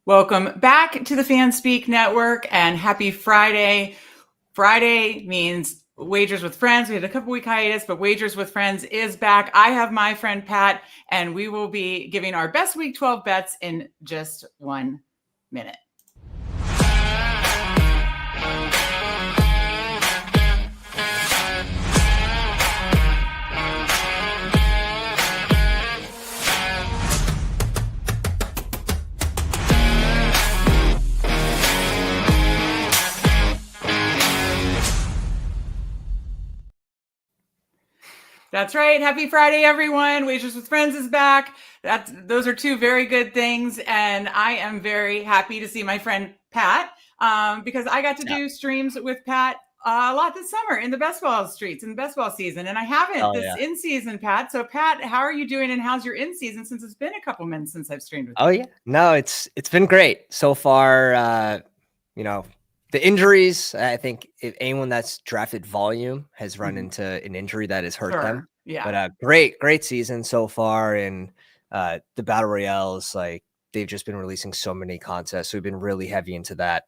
Welcome back to the Fanspeak Network and happy Friday. Friday means Wagers with Friends. We had a couple week hiatus, but Wagers with Friends is back. I have my friend Pat, and we will be giving our best week 12 bets in just 1 minute. That's right. Happy Friday, everyone. Wagers with Friends is back. Those are two very good things. And I am very happy to see my friend Pat because I got to do streams with Pat a lot this summer in the best ball streets in the best ball season. And I haven't in season, Pat. So Pat, how are you doing and how's your in season since it's been a couple months since I've streamed with you? Oh yeah. No, it's been great so far. The injuries, I think if anyone that's drafted volume has run into an injury that has hurt them. Yeah. But great season so far. And the battle royales, like they've just been releasing so many contests. So we've been really heavy into that.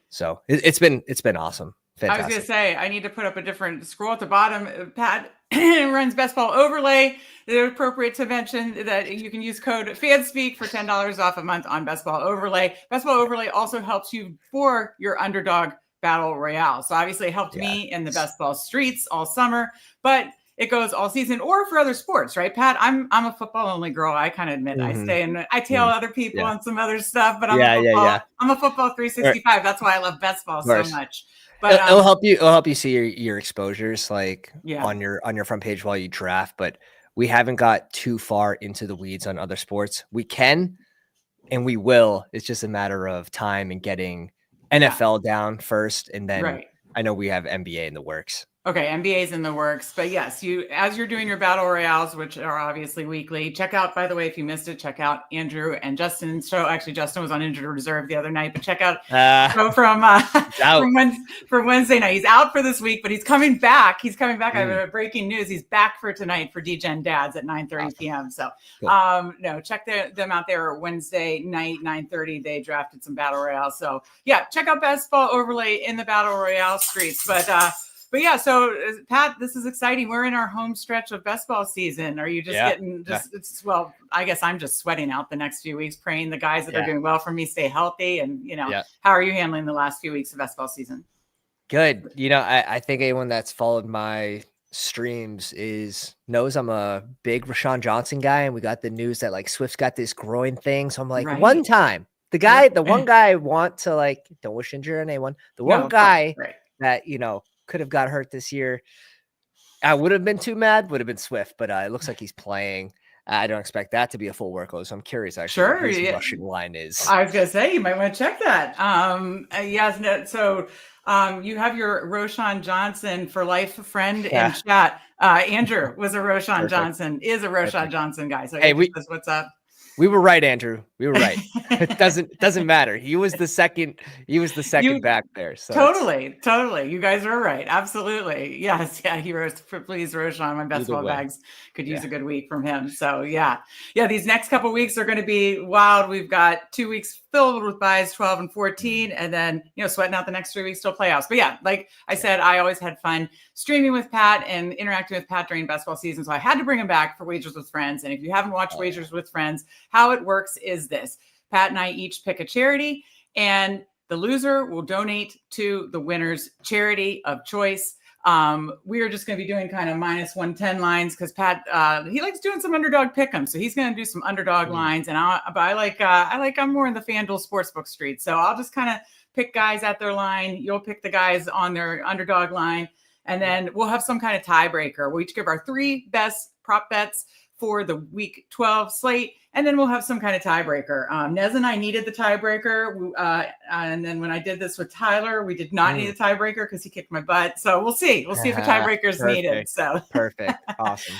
So it's been awesome. Fantastic. I was going to say, I need to put up a different scroll at the bottom. Pat runs Best Ball Overlay. It's appropriate to mention that you can use code FANSPEAK for $10 off a month on Best Ball Overlay. Best Ball Overlay also helps you for your Underdog Battle Royale. So obviously it helped me in the Best Ball streets all summer, but it goes all season or for other sports, right, Pat? I'm a football only girl. I kind of admit I stay and I tail other people on some other stuff, but I'm a football 365. That's why I love Best Ball so much. But it'll help you see your exposures on your front page while you draft. But we haven't got too far into the weeds on other sports. We can and we will. It's just a matter of time and getting NFL down first, and then I know we have NBA in the works. Okay, NBA's in the works, but yes, as you're doing your battle royales, which are obviously weekly, check out, by the way, if you missed it, check out Andrew and Justin's show. Actually, Justin was on Injured Reserve the other night, but check out show from Wednesday night. He's out for this week, but he's coming back. I have breaking news. He's back for tonight for DGen Dads at 9:30 p.m. So, check them out there Wednesday night, 9:30. They drafted some battle royales. So, yeah, check out Best Ball Overlay in the battle royale streets. But yeah, so Pat, this is exciting. We're in our home stretch of best ball season. Are you well, I guess I'm just sweating out the next few weeks, praying the guys that are doing well for me stay healthy. And, how are you handling the last few weeks of best ball season? Good. I think anyone that's followed my streams knows I'm a big Rashawn Johnson guy. And we got the news that Swift's got this groin thing. So I'm like, one time, the one guy I want to don't wish injury on anyone. The one guy that, could have got hurt this year. I would have been too mad, would have been Swift, but it looks like he's playing. I don't expect that to be a full workload, so I'm curious actually what his rushing line is. I was going to say, you might want to check that. You have your Roshan Johnson for life friend in chat. Andrew was a Roshan Johnson, is a Roshan Johnson guy. So hey, what's up? We were right, Andrew. We were right. It doesn't matter. He was the second back there. So totally. You guys are right. Absolutely. Yes. Yeah. He wrote, please, Roshan, my best ball bags could use a good week from him. So yeah. These next couple of weeks are going to be wild. We've got 2 weeks filled with buys, 12 and 14, and then, sweating out the next 3 weeks till playoffs. But yeah, like I said, I always had fun streaming with Pat and interacting with Pat during basketball season. So I had to bring him back for Wagers with Friends. And if you haven't watched Wagers with Friends, how it works is this: Pat and I each pick a charity, and the loser will donate to the winner's charity of choice. We are just going to be doing kind of -110 lines because Pat, he likes doing some underdog pick'em. So he's going to do some underdog lines. And I'm more in the FanDuel Sportsbook street. So I'll just kind of pick guys at their line. You'll pick the guys on their underdog line. And then we'll have some kind of tiebreaker. We'll each give our 3 best prop bets for the week 12 slate. And then we'll have some kind of tiebreaker. Nez and I needed the tiebreaker. And then when I did this with Tyler, we did not need a tiebreaker because he kicked my butt. So we'll see. We'll see if a tiebreaker is needed. So perfect. Awesome.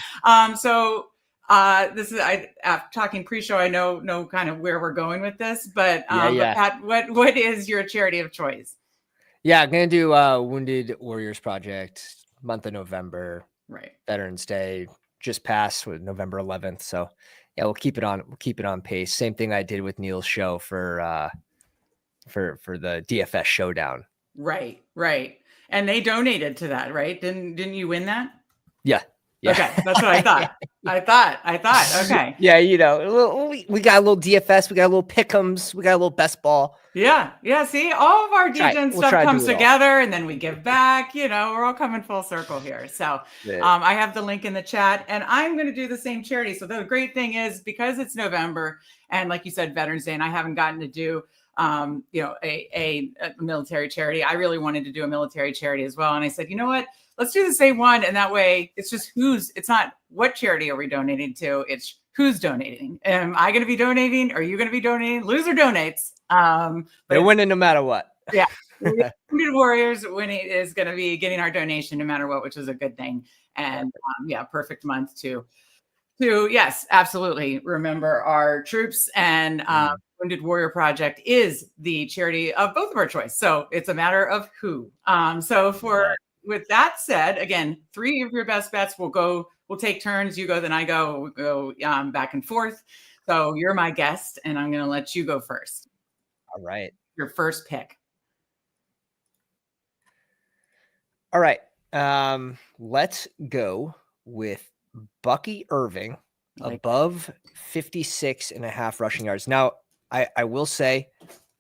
This is talking pre-show. I know kind of where we're going with this, but Pat, what is your charity of choice? Yeah, I'm gonna do Wounded Warriors Project, month of November. Right. Veterans Day just passed with November 11th. So Yeah, we'll keep it on pace. Same thing I did with Neil's show for the DFS showdown. Right. And they donated to that, right? Didn't you win that? Yeah. Okay, that's what I thought. I thought. Okay. Yeah, we got a little DFS, we got a little pick'ems, we got a little best ball. Yeah. See, all of our DGen stuff comes together, and then we give back. We're all coming full circle here. So I have the link in the chat, and I'm going to do the same charity. So the great thing is, because it's November, and like you said, Veterans Day, and I haven't gotten to do a military charity. I really wanted to do a military charity as well. And I said, you know what? Let's do the same one. And that way it's just it's not what charity are we donating to? It's who's donating. Am I going to be donating? Are you going to be donating? Loser donates. They're winning no matter what. Yeah. Wounded Warriors winning is going to be getting our donation no matter what, which is a good thing. And perfect month to yes, absolutely remember our troops. And Wounded Warrior Project is the charity of both of our choice. So it's a matter of who. With that said, again, 3 of your best bets we'll take turns. You go, then I go. We'll go back and forth. So you're my guest, and I'm going to let you go first. All right. Your first pick. All right. Let's go with Bucky Irving above 56.5 rushing yards. Now, I will say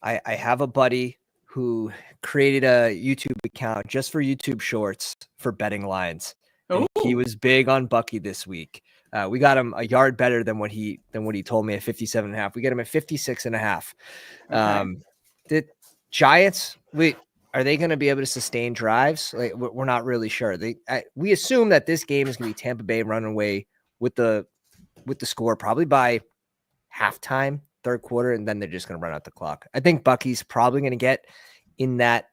I have a buddy who created a YouTube account just for YouTube Shorts for betting lines. And he was big on Bucky this week. We got him a yard better than what he told me at 57.5. We get him at 56.5. Okay. The Giants, are they going to be able to sustain drives? Like, we're not really sure. We assume that this game is going to be Tampa Bay running away with the score probably by halftime, third quarter, and then they're just going to run out the clock. I think Bucky's probably going to get in that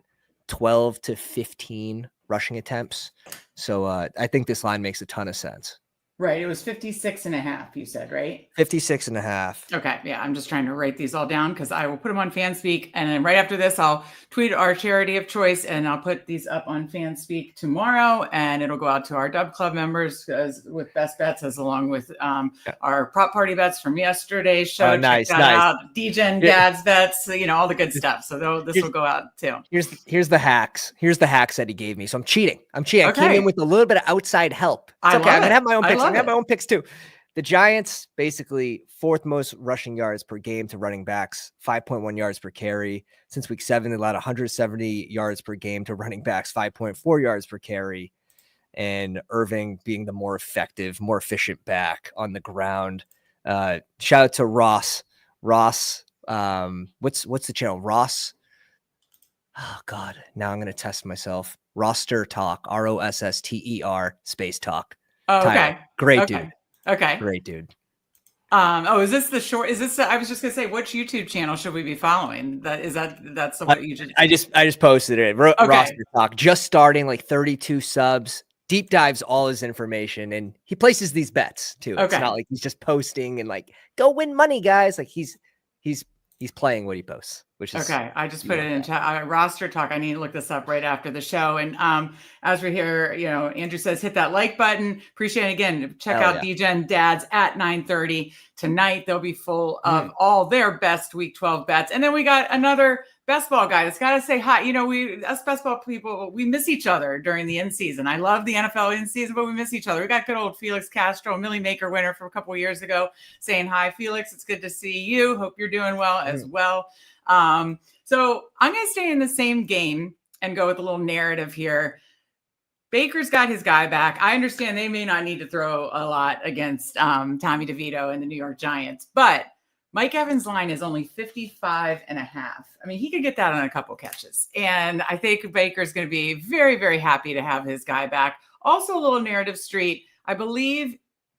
12 to 15 rushing attempts. So I think this line makes a ton of sense. Right. It was 56.5, you said, right? 56.5. Okay. Yeah. I'm just trying to write these all down because I will put them on Fanspeak. And then right after this, I'll tweet our charity of choice and I'll put these up on Fanspeak tomorrow. And it'll go out to our Dub Club members with best bets, as along with our prop party bets from yesterday's show. Oh, nice. Check that out. DGen Dad's bets, all the good stuff. So this will go out too. Here's the hacks. Here's the hacks that he gave me. So I'm cheating. Okay. I came in with a little bit of outside help. It's okay. I'm going to have my own picks. I have my own picks too. The Giants, basically 4th most rushing yards per game to running backs, 5.1 yards per carry. Since week 7, they allowed 170 yards per game to running backs, 5.4 yards per carry. And Irving being the more effective, more efficient back on the ground. Shout out to Ross. What's the channel? Ross. Oh God, now I'm going to test myself. Roster Talk, ROSSTER space talk. Oh, okay. Great dude. Okay. Great dude. Is this the short? I was just gonna say, which YouTube channel should we be following? That's what you just. I just posted it. Roster Talk, just starting, like 32 subs. Deep dives all his information, and he places these bets too. It's not like he's just posting and like, go win money, guys. Like he's playing what he posts, which is okay. I just put it in chat. Roster Talk. I need to look this up right after the show. And as we're here, Andrew says, hit that like button. Appreciate it. Again, check out DGen Dads at 9:30 tonight. They'll be full of all their best Week 12 bets. And then we got another best ball guy that's got to say hi. Us best ball people, we miss each other during the in season. I love the NFL in season, but we miss each other. We got good old Felix Castro, a Millie Maker winner from a couple of years ago, saying hi, Felix. It's good to see you. Hope you're doing well as well. So I'm going to stay in the same game and go with a little narrative here. Baker's got his guy back. I understand they may not need to throw a lot against Tommy DeVito and the New York Giants, but Mike Evans' line is only 55.5. I mean, he could get that on a couple catches. And I think Baker's going to be very, very happy to have his guy back. Also a little narrative street. I believe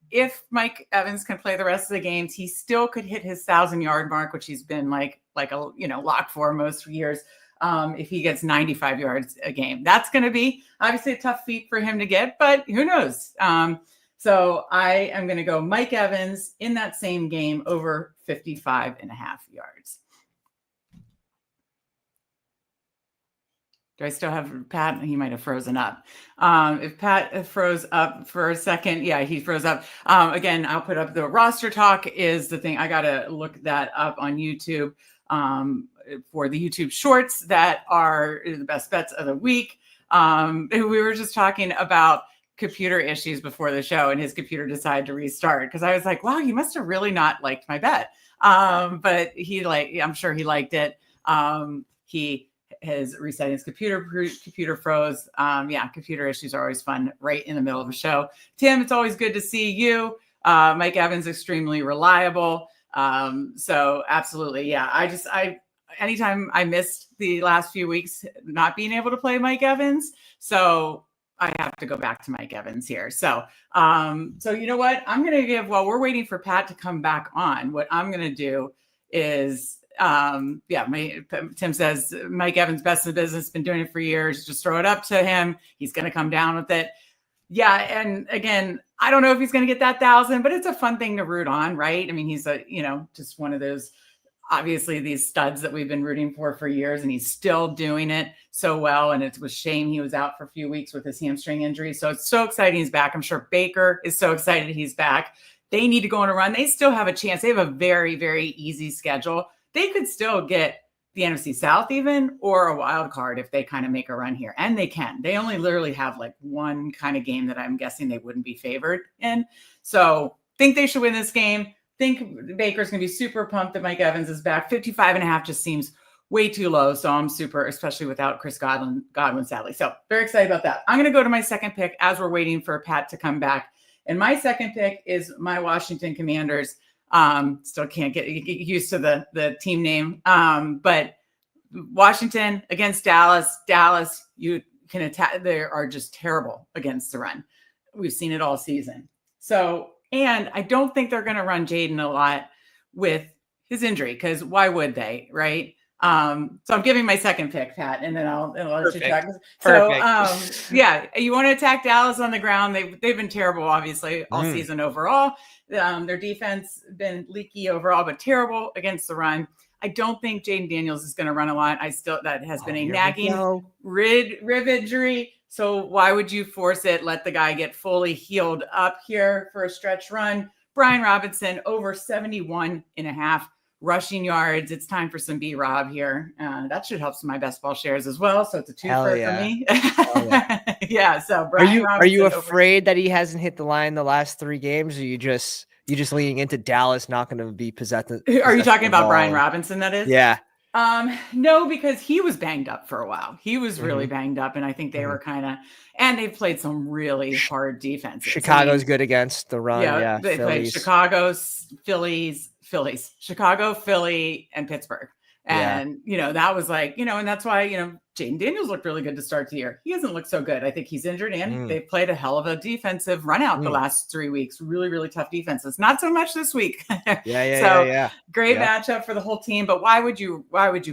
if Mike Evans can play the rest of the games, he still could hit his 1,000-yard mark, which he's been like a lock for most years. If he gets 95 yards a game, that's going to be obviously a tough feat for him to get, but who knows? So I am going to go Mike Evans in that same game over 55.5 yards. Do I still have Pat? He might have frozen up. If Pat froze up for a second, yeah, he froze up. Again, I'll put up the roster talk is the thing. I got to look that up on YouTube for the YouTube shorts that are the best bets of the week. We were just talking about computer issues before the show, and his computer decided to restart because I was like, wow, he must have really not liked my bet. But I'm sure he liked it. He has reset his computer froze. Computer issues are always fun right in the middle of the show. Tim, it's always good to see you. Mike Evans, extremely reliable. So absolutely. Yeah. Anytime I missed the last few weeks not being able to play Mike Evans. So I have to go back to Mike Evans here. So you know what? I'm going to while we're waiting for Pat to come back on, what I'm going to do is, Tim says Mike Evans, best in the business, been doing it for years. Just throw it up to him. He's going to come down with it. Yeah. And again, I don't know if he's going to get that 1,000, but it's a fun thing to root on, right? I mean, he's just one of those, obviously these studs that we've been rooting for years, and he's still doing it so well. And it was shame he was out for a few weeks with his hamstring injury. So it's so exciting he's back. I'm sure Baker is so excited he's back. They need to go on a run. They still have a chance. They have a very, very easy schedule. They could still get the NFC South even, or a wild card if they kind of make a run here. And they can. They only literally have like one kind of game that I'm guessing they wouldn't be favored in. So think they should win this game. Think Baker's going to be super pumped that Mike Evans is back. 55.5 just seems way too low. So I'm super, especially without Chris Godwin, sadly. So very excited about that. I'm going to go to my second pick as we're waiting for Pat to come back. And my second pick is my Washington Commanders. Still can't get used to the team name. But Washington against Dallas, you can attack. They are just terrible against the run. We've seen it all season. So, and I don't think they're going to run Jaden a lot with his injury, because why would they, right? So I'm giving my second pick, Pat, and then I'll let you talk. So, you want to attack Dallas on the ground. They've been terrible, obviously, all season overall. Their defense been leaky overall, but terrible against the run. I don't think Jaden Daniels is going to run a lot. That has been a nagging rib injury. So why would you force it? Let the guy get fully healed up here for a stretch run. Brian Robinson over 71.5 rushing yards. It's time for some B-Rob here. That should help some of my best ball shares as well. So it's a twofer for me. Yeah. So Brian are you afraid that he hasn't hit the line the last 3 games? Or you just leaning into Dallas not going to be possessed? Are you talking about Brian Robinson? That is. Yeah. No, because he was banged up for a while. He was really banged up, and I think they were and they've played some really hard defenses. Chicago's good against the run. Yeah, they played Chicago, Chicago, Philly, and Pittsburgh. And, that was like, and that's why, Jaden Daniels looked really good to start the year. He hasn't looked so good. I think he's injured, and they've played a hell of a defensive run out the last 3 weeks. Really, really tough defenses. Not so much this week. Great matchup for the whole team. But why would you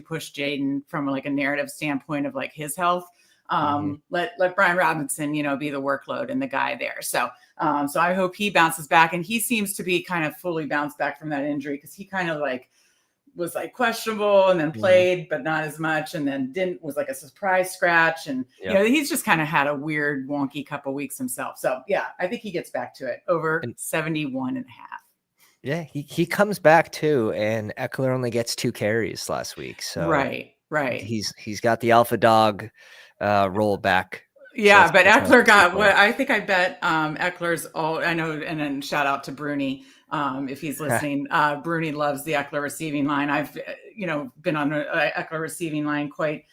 push Jaden from like a narrative standpoint of like his health? Let Brian Robinson, be the workload and the guy there. So I hope he bounces back, and he seems to be kind of fully bounced back from that injury, because he kind of was questionable and then played, but not as much. And then was like a surprise scratch. And, he's just kind of had a weird wonky couple weeks himself. So I think he gets back to it over 71.5. Yeah. He comes back too. And Eckler only gets 2 carries last week. So right. He's got the alpha dog roll back. Yeah. So but Eckler got what I think I bet Eckler's I know. And then shout out to Bruni. If he's listening, Bruni loves the Eckler receiving line. I've, been on the Eckler receiving line quite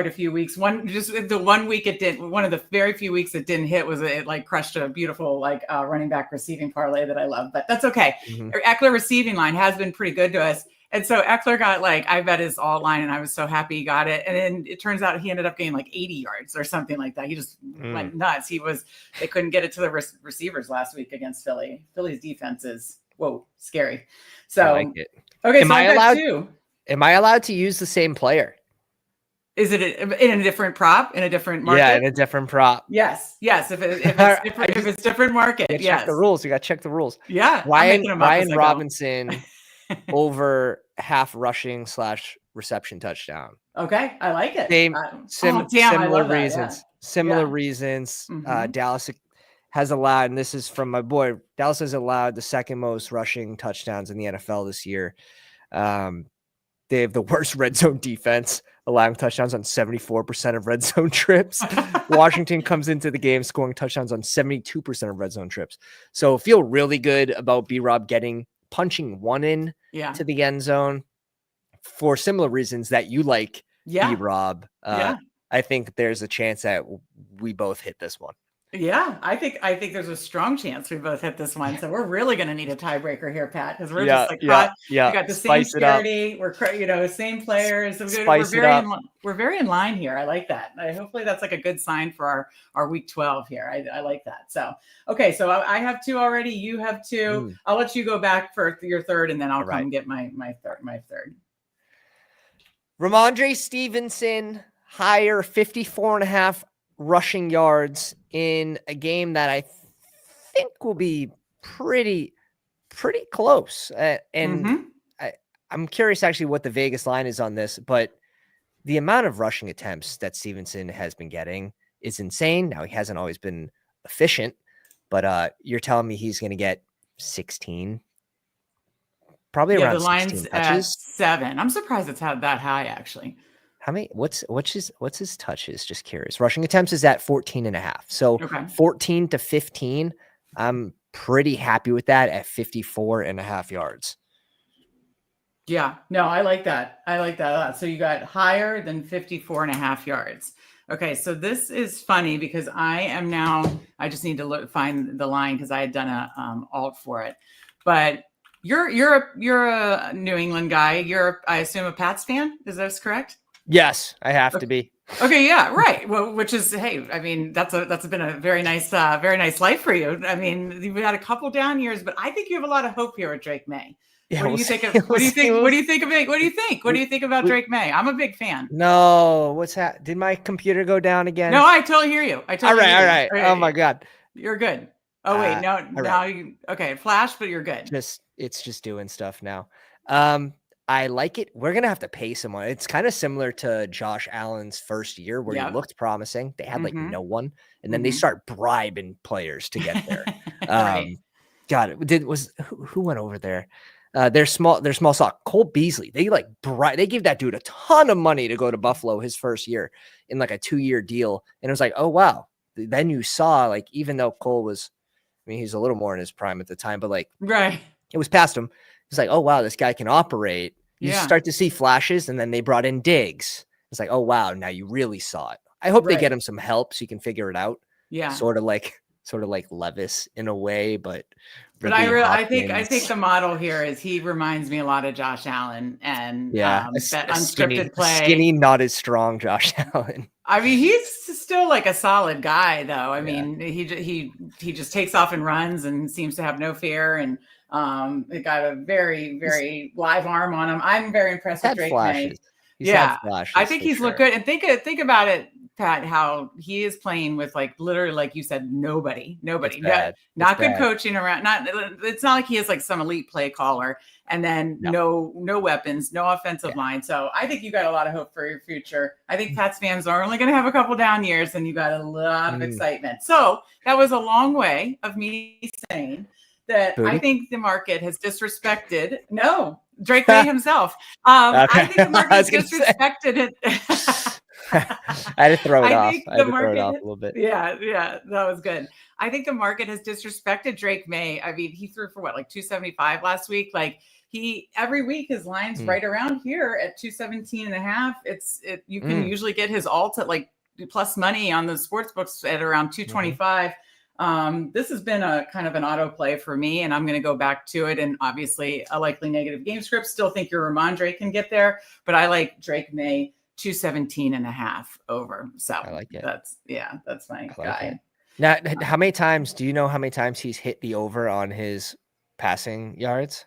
a few weeks. One week it did. One of the very few weeks it didn't hit was it crushed a beautiful running back receiving parlay that I love. But that's okay. Eckler receiving line has been pretty good to us. And so Eckler got I bet his alt line, and I was so happy he got it. And then it turns out he ended up getting 80 yards or something like that. He just went nuts. They couldn't get it to the receivers last week against Philly. Philly's defense is scary. So I like it. Okay, am I allowed to use the same player? Is it in a different prop, in a different market? Yeah, in a different prop. Yes. If it's different market, yes. Check the rules. You got to check the rules. Yeah. Ryan Robinson over half rushing / reception touchdown. Okay, I like it. Similar I love reasons. that. Similar reasons. Dallas has allowed, and this is from my boy, Dallas has allowed the second most rushing touchdowns in the NFL this year. They have the worst red zone defense, allowing touchdowns on 74% of red zone trips. Washington comes into the game scoring touchdowns on 72% of red zone trips. So feel really good about B-Rob punching one in to the end zone for similar reasons that you like B-Rob. I think there's a chance that we both hit this one. Yeah, I think there's a strong chance we both hit this one. So we're really going to need a tiebreaker here, Pat, because we're just like hot. We got the same security. We're same players. We're very in line here. I like that. Hopefully that's like a good sign for our week 12 here. I like that. So okay, so I have 2 already. You have 2. I'll let you go back for your third, and then I'll come get my third. Ramondre Stevenson, higher 54.5 rushing yards in a game that I think will be pretty close. I'm curious actually what the Vegas line is on this, but the amount of rushing attempts that Stevenson has been getting is insane. Now, he hasn't always been efficient, but you're telling me he's going to get 16, probably around the line's 16 touches. At 7. I'm surprised it's that high actually. How many? What's his touches? Just curious. Rushing attempts is at 14.5. So 14 to 15. I'm pretty happy with that at 54.5 yards. Yeah, no, I like that. I like that a lot. So you got higher than 54.5 yards. Okay, so this is funny because I just need to find the line because I had done a alt for it. But you're a New England guy. I assume a Pats fan. Is that correct? Yes, I have to be. Okay, yeah, right. Well, which is, hey, I mean, that's been a very nice life for you. I mean, you've had a couple down years, but I think you have a lot of hope here with Drake May. Yeah, what do you think about Drake May? I'm a big fan. No, what's that? Did my computer go down again? No, I totally hear you. All right. Oh my God, you're good. Oh wait, okay, flash, but you're good. It's just doing stuff now. I like it. We're going to have to pay someone. It's kind of similar to Josh Allen's first year where he looked promising. They had like no one, and then they start bribing players to get there. God, who went over there? Their small stock, Cole Beasley. They gave that dude a ton of money to go to Buffalo his first year in like a 2-year deal. And it was like, oh, wow. Then you saw, like, even though Cole was, I mean, he's a little more in his prime at the time, but like, it was past him. It's like, oh, wow, this guy can operate. You start to see flashes, and then they brought in Diggs. It's like, oh, wow, now you really saw it. I hope they get him some help so he can figure it out. Yeah. Sort of like Levis in a way, but I think the model here is he reminds me a lot of Josh Allen and that unscripted play. Skinny, not as strong Josh Allen. I mean, he's still like a solid guy, though. I mean, he just takes off and runs and seems to have no fear, and it got a very, very live arm on him. I'm very impressed with Drake May. I think he's looked good. And think about it, Pat, how he is playing with like literally, like you said, nobody, not good coaching around. It's not like he has like some elite play caller, and then no weapons, no offensive line. So I think you got a lot of hope for your future. I think Pats fans are only going to have a couple down years, and you got a lot of excitement. So that was a long way of me saying that I think the market has disrespected. No, Drake May himself. I think the market has disrespected it. I had to throw it off. I had to throw it off a little bit. Yeah, that was good. I think the market has disrespected Drake May. I mean, he threw for like 275 last week. Like every week his line's right around here at 217.5. You can usually get his alt at like plus money on the sports books at around 225. This has been a kind of an auto play for me, and I'm going to go back to it. And obviously a likely negative game script. Still think your Ramondre can get there, but I like Drake May 217.5 over. So I like it. That's my guy. Now, how many times he's hit the over on his passing yards?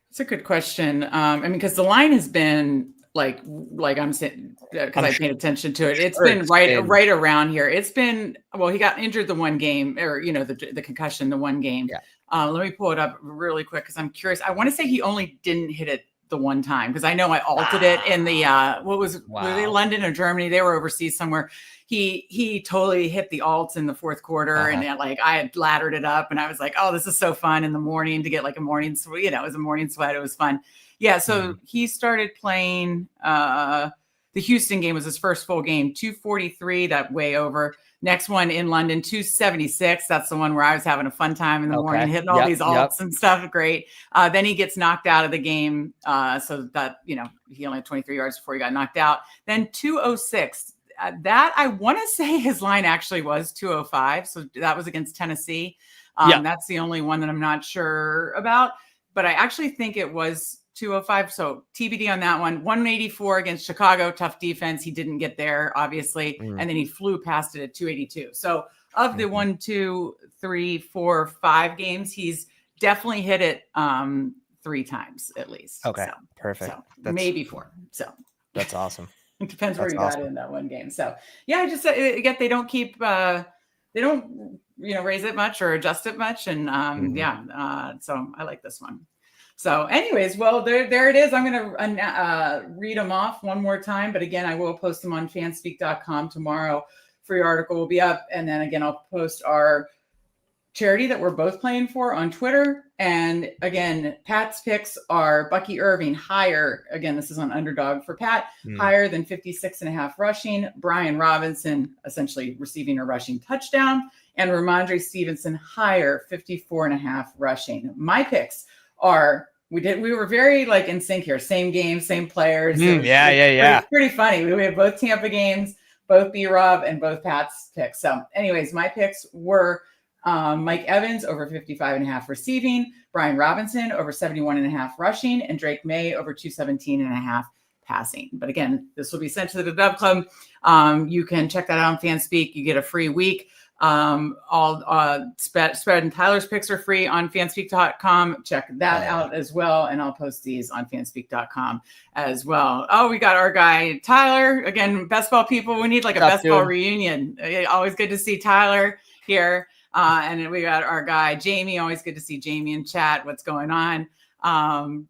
It's a good question. I mean, because the line has been like I'm saying, because I paid attention to it. It's been right around here. It's been, well, he got injured the one game, or the concussion the one game. Yeah. Let me pull it up really quick because I'm curious. I want to say he only didn't hit it the one time, because I know I altered it in the were they London or Germany? They were overseas somewhere. He totally hit the alts in the fourth quarter, and I had laddered it up, and I was like, oh, this is so fun in the morning to get like a morning sweat. It was a morning sweat. It was fun. Yeah. So he started playing. The Houston game was his first full game. 243, that way over. Next one in London, 276. That's the one where I was having a fun time in the morning, hitting all these alts and stuff. Great. Then he gets knocked out of the game. So that, he only had 23 yards before he got knocked out. Then 206. That I want to say his line actually was 205. So that was against Tennessee. That's the only one that I'm not sure about. But I actually think it was 205. So TBD on that one. 184 against Chicago. Tough defense. He didn't get there, obviously. And then he flew past it at 282. So of the 1, 2, 3, 4, 5 games, he's definitely hit it 3 times at least. Okay. So, perfect. So maybe 4. So that's awesome. It depends where you got in that one game. So yeah, just again, they don't keep, they don't, raise it much or adjust it much. And so I like this one. So anyways, well, there it is. I'm going to read them off one more time. But again, I will post them on fanspeak.com tomorrow. Free article will be up. And then again, I'll post our charity that we're both playing for on Twitter. And again, Pat's picks are Bucky Irving higher. Again, this is on Underdog for Pat, higher than 56.5 rushing. Brian Robinson essentially receiving a rushing touchdown. And Ramondre Stevenson higher, 54.5 rushing. My picks are, we were very in sync here. Same game, same players. Yeah. Pretty funny. We have both Tampa games, both B-Rob and both Pat's picks. So anyways, my picks were Mike Evans over 55.5 receiving, Brian Robinson over 71.5 rushing, and Drake May over 217.5 passing. But again, this will be sent to the Dub Club. You can check that out on Fanspeak. You get a free week. All Spread and Tyler's picks are free on fanspeak.com. Check that out as well. And I'll post these on fanspeak.com as well. Oh, we got our guy, Tyler. Again, best ball people. We need a best ball reunion. Always good to see Tyler here. And then we got our guy, Jamie. Always good to see Jamie in chat. What's going on?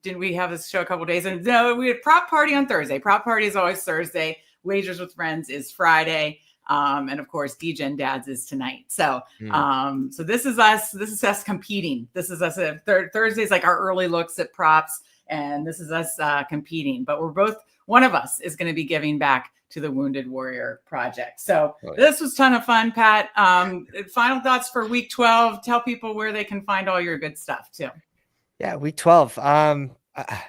Didn't we have this show a couple days? And no, we had prop party on Thursday. Prop party is always Thursday. Wagers with Friends is Friday. And of course, DGen Dads is tonight. So, so this is us. This is us competing. This is us. Thursday's our early looks at props, and this is us competing. But we're both. One of us is going to be giving back to the Wounded Warrior Project. So this was a ton of fun, Pat. Final thoughts for week 12. Tell people where they can find all your good stuff too. Yeah, week 12.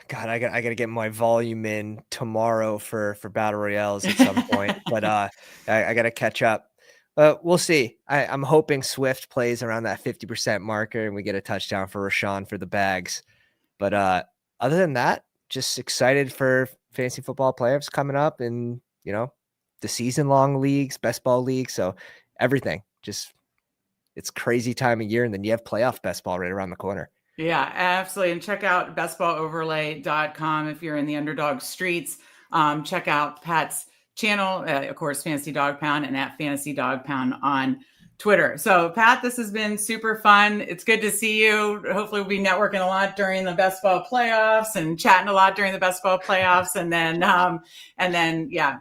God, I got to get my volume in tomorrow for battle royales at some point, but I got to catch up. We'll see. I'm hoping Swift plays around that 50% marker and we get a touchdown for Rashawn for the bags. But other than that, just excited for fantasy football playoffs coming up, and the season-long leagues, best ball leagues. So everything, just it's crazy time of year, and then you have playoff best ball right around the corner. Yeah, absolutely. And check out bestballoverlay.com if you're in the Underdog streets. Check out Pat's channel, of course, Fantasy Dog Pound, and at Fantasy Dog Pound on Twitter. So, Pat, this has been super fun. It's good to see you. Hopefully, we'll be networking a lot during the best ball playoffs and chatting a lot during the best ball playoffs, and then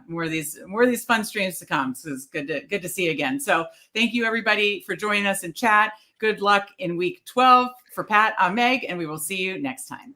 more of these fun streams to come. So it's good to see you again. So, thank you everybody for joining us in chat. Good luck in week 12. For Pat, I'm Meg, and we will see you next time.